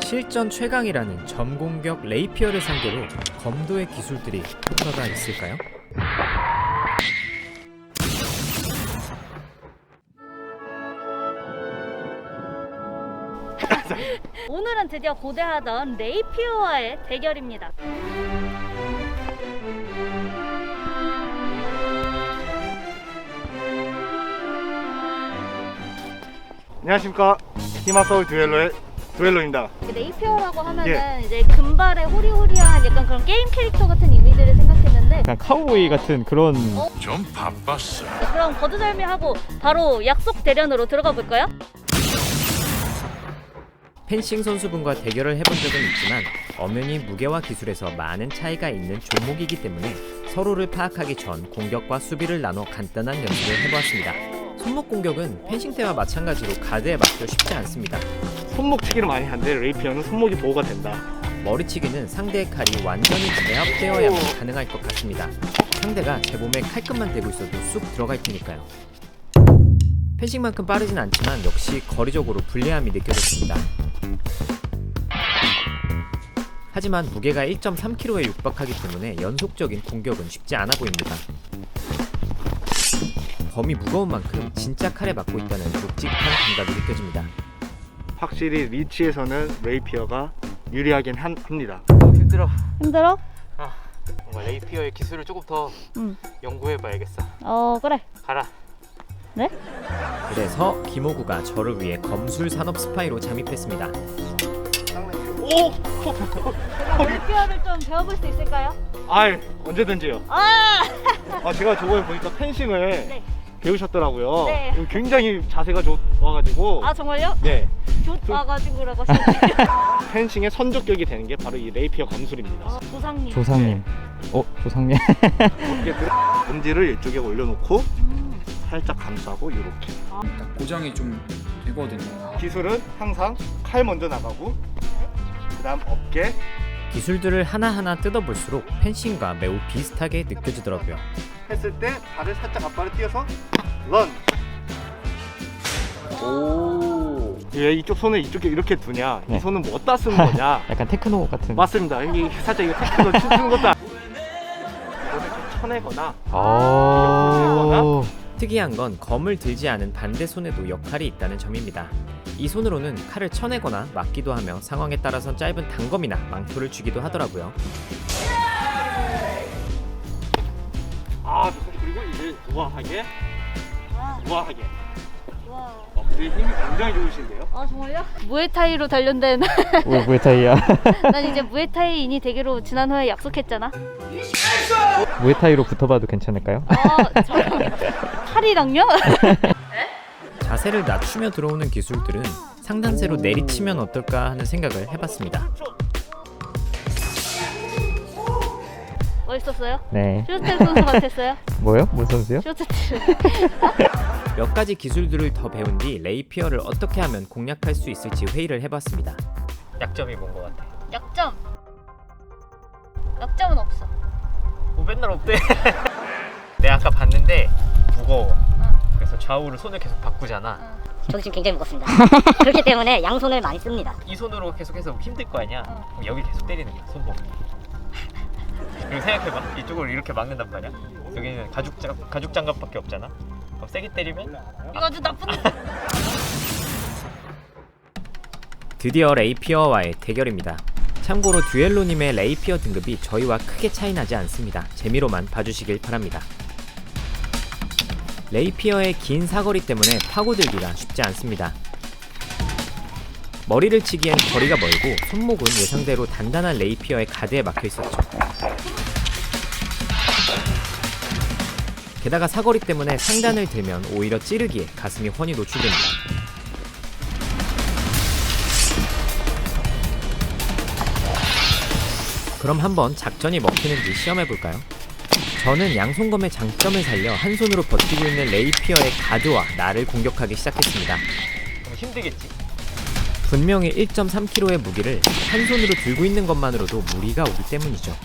실전 최강이라는 점공격 레이피어를 상대로 검도의 기술들이 효과가 있을까요? 오늘은 드디어 고대하던 레이피어와의 대결입니다. 안녕하십니까. 히마서울 듀엘로의 듀엘로입니다. 레이피어라고 하면은 이제 금발에 호리호리한 약간 그런 게임 캐릭터 같은 이미지를 생각했는데 약간 카우보이 같은 그런 좀 바빴어. 그럼 거두절미하고 바로 약속 대련으로 들어가 볼까요? 펜싱 선수분과 대결을 해본 적은 있지만 엄연히 무게와 기술에서 많은 차이가 있는 종목이기 때문에 서로를 파악하기 전 공격과 수비를 나눠 간단한 연습을 해보았습니다. 손목 공격은 펜싱 때와 마찬가지로 가드에 맞기 쉽지 않습니다. 손목치기를 많이 하는데 레이피어는 손목이 보호가 된다. 머리치기는 상대의 칼이 완전히 제압되어야만 가능할 것 같습니다. 상대가 제 몸에 칼끝만 대고 있어도 쑥 들어갈 테니까요. 펜싱만큼 빠르진 않지만 역시 거리적으로 불리함이 느껴졌습니다. 하지만 무게가 1.3kg에 육박하기 때문에 연속적인 공격은 쉽지 않아 보입니다. 범이 무거운 만큼 진짜 칼에 맞고 있다는 묵직한 감각이 느껴집니다. 확실히 리치에서는 레이피어가 유리하긴 합니다. 힘들어. 힘들어? 뭔가 레이피어의 기술을 조금 더 연구해봐야겠어. 그래. 가라. 네? 그래서 김호구가 저를 위해 검술 산업 스파이로 잠입했습니다. 오! 제가 레이피어를 좀 배워볼 수 있을까요? 언제든지요. 아! 제가 저번에 보니까 펜싱을 네. 배우셨더라고요. 네. 굉장히 자세가 좋아가지고. 아 정말요? 네. 와가지고라고 하시네요. 펜싱의 선조격이 되는 게 바로 이 레이피어 검술입니다. 조상님. 조상님. 조상님. 이렇게 엄지를 이쪽에 올려놓고 살짝 감싸고 이렇게. 고정이 좀 되거든요. 기술은 항상 칼 먼저 나가고 그다음 어깨. 기술들을 하나하나 뜯어볼수록 펜싱과 매우 비슷하게 느껴지더라고요. 했을 때 발을 살짝 앞발을 띄어서 런. 오. 왜 이쪽 손을 이쪽에 이렇게 두냐? 네. 이 손은 뭐 어디다 쓰는 거냐? 약간 테크노 같은. 맞습니다. 여기 살짝 이거 테크노 치는 것도 이거를 좀 쳐내거나. 특이한 건 검을 들지 않은 반대 손에도 역할이 있다는 점입니다. 이 손으로는 칼을 쳐내거나 막기도 하며 상황에 따라선 짧은 단검이나 망토를 주기도 하더라고요. 그리고 이제 우아하게. 우아하게. 와. 근데 힘이 굉장히 좋으신데요? 아 정말요? 무에타이로 단련된 무에타이야. 난 이제 무에타이인이 되기로 지난 후에 약속했잖아. 무에타이로 붙어봐도 괜찮을까요? 저랑 칼이랑요? 자세를 낮추며 들어오는 기술들은 상단세로 내리치면 어떨까 하는 생각을 해봤습니다. 멋있었어요? 네. 쇼트트랙 선수 같았어요? 뭐요? 뭔 선수요? 쇼트트랙. 몇 가지 기술들을 더 배운 뒤 레이피어를 어떻게 하면 공략할 수 있을지 회의를 해봤습니다. 약점이 뭔 것 같아? 약점. 약점은 없어. 맨날 없대. 내가 아까 봤는데 무거워. 그래서 좌우를 손을 계속 바꾸잖아. 저도 지금 굉장히 무겁습니다. 그렇기 때문에 양손을 많이 씁니다. 이 손으로 계속해서 힘들 거 아니야? 그럼 여기 계속 때리는 거야, 손목. 그리고 생각해봐. 이쪽을 이렇게 막는단 말이야. 여기는 가죽 장갑밖에 없잖아. 그럼 세게 때리면 이거 아주 나쁜. 드디어 레이피어와의 대결입니다. 참고로 듀엘로님의 레이피어 등급이 저희와 크게 차이 나지 않습니다. 재미로만 봐주시길 바랍니다. 레이피어의 긴 사거리 때문에 파고들기가 쉽지 않습니다. 머리를 치기엔 거리가 멀고 손목은 예상대로 단단한 레이피어의 가드에 막혀 있었죠. 게다가 사거리 때문에 상단을 들면 오히려 찌르기에 가슴이 훤히 노출됩니다. 그럼 한번 작전이 먹히는지 시험해볼까요? 저는 양손검의 장점을 살려 한 손으로 버티고 있는 레이피어의 가드와 나를 공격하기 시작했습니다. 그럼 힘들겠지. 분명히 1.3kg의 무기를 한 손으로 들고 있는 것만으로도 무리가 오기 때문이죠.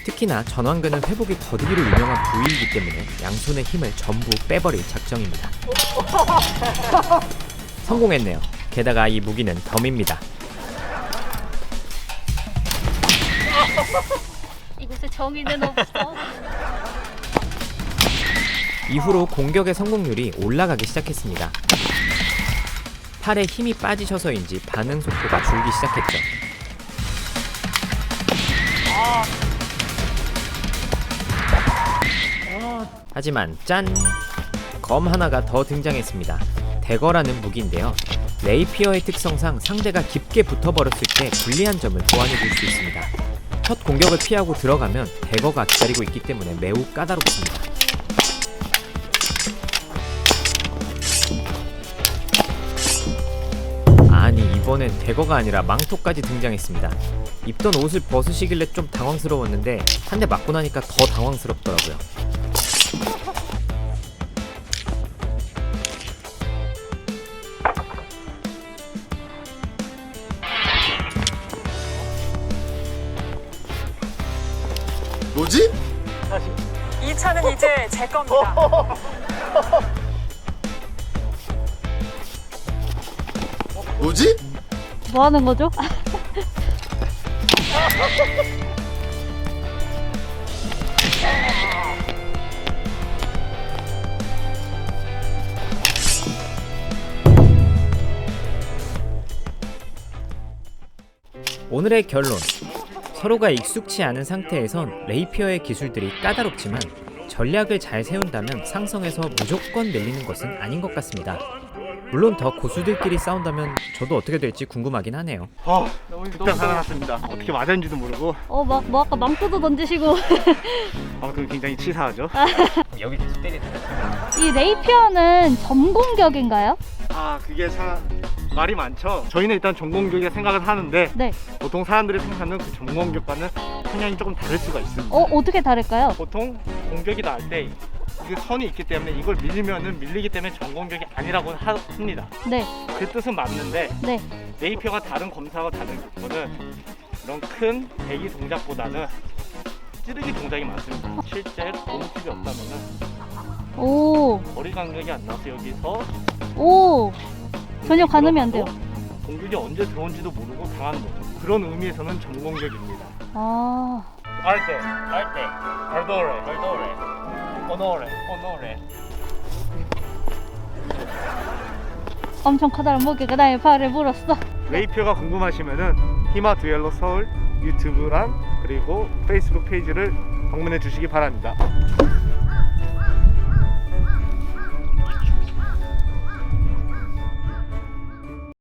특히나 전완근은 회복이 더디기로 유명한 부위이기 때문에 양손의 힘을 전부 빼버릴 작정입니다. 성공했네요. 게다가 이 무기는 덤입니다. 이곳에 정의는 없어. 이후로 공격의 성공률이 올라가기 시작했습니다. 팔에 힘이 빠지셔서인지 반응 속도가 줄기 시작했죠. 하지만 짠! 검 하나가 더 등장했습니다. 대거라는 무기인데요. 레이피어의 특성상 상대가 깊게 붙어버렸을 때 불리한 점을 보완해줄 수 있습니다. 첫 공격을 피하고 들어가면 대거가 기다리고 있기 때문에 매우 까다롭습니다. 아니 이번엔 대거가 아니라 망토까지 등장했습니다. 입던 옷을 벗으시길래 좀 당황스러웠는데 한 대 맞고 나니까 더 당황스럽더라고요. 뭐지? 이 차는 이제 제 겁니다. 뭐지? 뭐 하는 거죠? 오늘의 결론. 서로가 익숙치 않은 상태에선 레이피어의 기술들이 까다롭지만 전략을 잘 세운다면 상성에서 무조건 밀리는 것은 아닌 것 같습니다. 물론 더 고수들끼리 싸운다면 저도 어떻게 될지 궁금하긴 하네요. 극장 살아났습니다. 어떻게 맞았는지도 모르고 뭐 아까 망토도 던지시고. 아무튼 굉장히 치사하죠. 그럼 여기 계속 때리는 거야. 이 레이피어는 점공격인가요? 아 그게 참 말이 많죠. 저희는 일단 전공격이라 생각을 하는데 네. 보통 사람들이 생각하는 그 전공격과는 성향이 조금 다를 수가 있습니다. 어떻게 다를까요? 보통 공격이 나올 때 그 선이 있기 때문에 이걸 밀리면은 밀리기 때문에 전공격이 아니라고 합니다. 네. 그 뜻은 맞는데 네. 네이피어가 다른 검사와 다른 거는 이런 큰 대기 동작보다는 찌르기 동작이 많습니다. 실제 몸집이 없다면은 오. 거리 간격이 안 나서 여기서 오. 전혀 가늠이 안 돼요. 공격이 언제 들어온지도 모르고 당하는 거죠. 그런 의미에서는 전공격입니다. 아. 알테, 알도레, 오노레. 엄청 커다란 무게가 나의 발을 물었어. 레이피어가 궁금하시면은 히마 듀엘로 서울 유튜브랑 그리고 페이스북 페이지를 방문해 주시기 바랍니다.